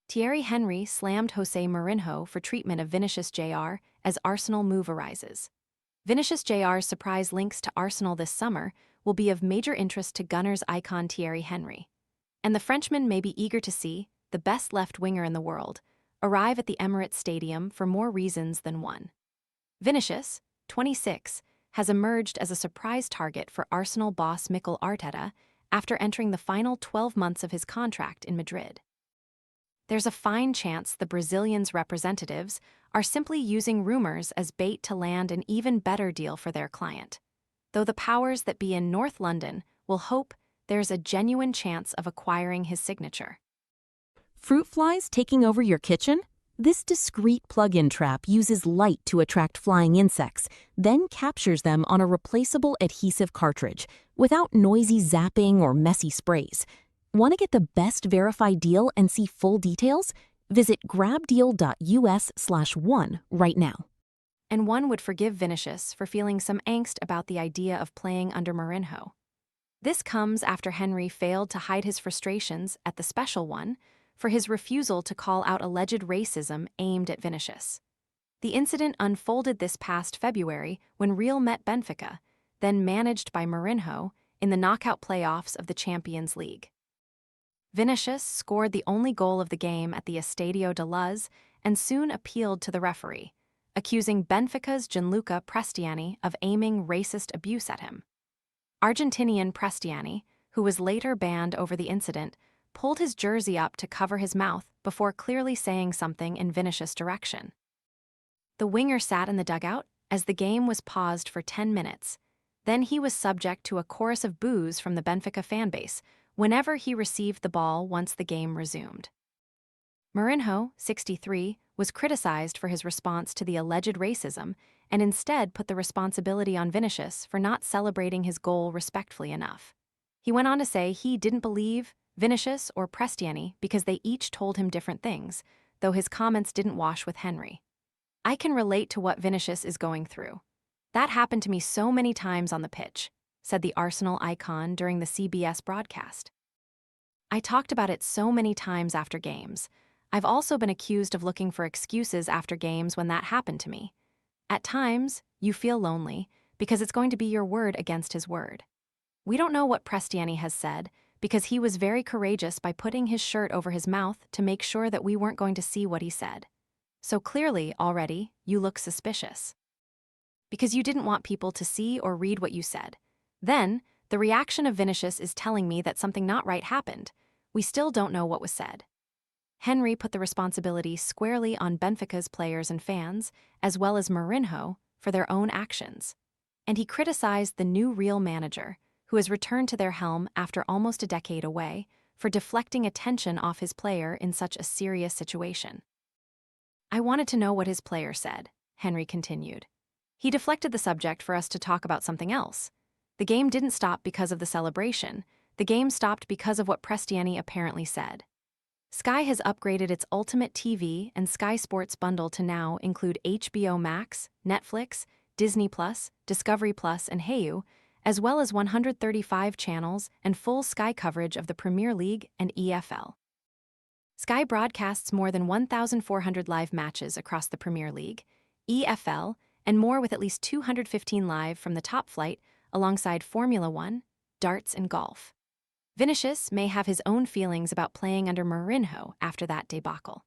Thierry Henry slammed Jose Mourinho for treatment of Vinicius Jr. as Arsenal move arises. Vinicius Jr.'s surprise links to Arsenal this summer will be of major interest to Gunners icon Thierry Henry. And the Frenchman may be eager to see the best left winger in the world arrive at the Emirates Stadium for more reasons than one. Vinicius, 26, has emerged as a surprise target for Arsenal boss Mikel Arteta after entering the final 12 months of his contract in Madrid. There's a fine chance the Brazilian's representatives are simply using rumors as bait to land an even better deal for their client, though the powers that be in North London will hope there's a genuine chance of acquiring his signature. Fruit flies taking over your kitchen? This discreet plug-in trap uses light to attract flying insects, then captures them on a replaceable adhesive cartridge, without noisy zapping or messy sprays. Want to get the best verified deal and see full details? Visit grabdeal.us/one right now. And one would forgive Vinicius for feeling some angst about the idea of playing under Mourinho. This comes after Henry failed to hide his frustrations at the special one for his refusal to call out alleged racism aimed at Vinicius. The incident unfolded this past February when Real met Benfica, then managed by Mourinho, in the knockout playoffs of the Champions League. Vinicius scored the only goal of the game at the Estadio de Luz and soon appealed to the referee, accusing Benfica's Gianluca Prestiani of aiming racist abuse at him. Argentinian Prestiani, who was later banned over the incident, pulled his jersey up to cover his mouth before clearly saying something in Vinicius' direction. The winger sat in the dugout as the game was paused for 10 minutes. Then he was subject to a chorus of boos from the Benfica fanbase whenever he received the ball once the game resumed. Mourinho, 63, was criticized for his response to the alleged racism and instead put the responsibility on Vinicius for not celebrating his goal respectfully enough. He went on to say he didn't believe Vinicius or Prestiani because they each told him different things, though his comments didn't wash with Henry. "I can relate to what Vinicius is going through. That happened to me so many times on the pitch," said the Arsenal icon during the CBS broadcast. "I talked about it so many times after games. I've also been accused of looking for excuses after games when that happened to me. At times, you feel lonely because it's going to be your word against his word. We don't know what Prestiani has said because he was very courageous by putting his shirt over his mouth to make sure that we weren't going to see what he said. So clearly, already, you look suspicious. Because you didn't want people to see or read what you said. Then, the reaction of Vinicius is telling me that something not right happened. We still don't know what was said." Henry put the responsibility squarely on Benfica's players and fans, as well as Mourinho, for their own actions. And he criticized the new Real manager, who has returned to their helm after almost a decade away, for deflecting attention off his player in such a serious situation. "I wanted to know what his player said," Henry continued. "He deflected the subject for us to talk about something else. The game didn't stop because of the celebration. The game stopped because of what Prestiani apparently said." Sky has upgraded its Ultimate TV and Sky Sports bundle to now include HBO Max, Netflix, Disney+, Discovery+, and Hayu, as well as 135 channels and full Sky coverage of the Premier League and EFL. Sky broadcasts more than 1,400 live matches across the Premier League, EFL, and more, with at least 215 live from the top flight alongside Formula One, darts, and golf. Vinicius may have his own feelings about playing under Mourinho after that debacle.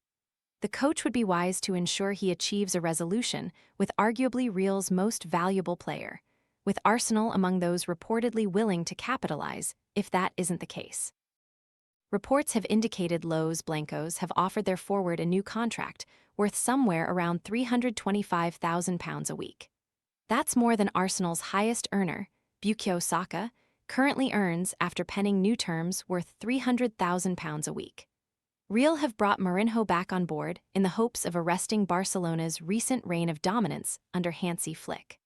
The coach would be wise to ensure he achieves a resolution with arguably Real's most valuable player, with Arsenal among those reportedly willing to capitalize if that isn't the case. Reports have indicated Los Blancos have offered their forward a new contract worth somewhere around £325,000 a week. That's more than Arsenal's highest earner, Bukayo Saka, currently earns after penning new terms worth £300,000 a week. Real have brought Mourinho back on board in the hopes of arresting Barcelona's recent reign of dominance under Hansi Flick.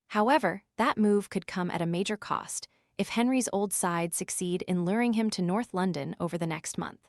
However, that move could come at a major cost if Henry's old side succeed in luring him to North London over the next month.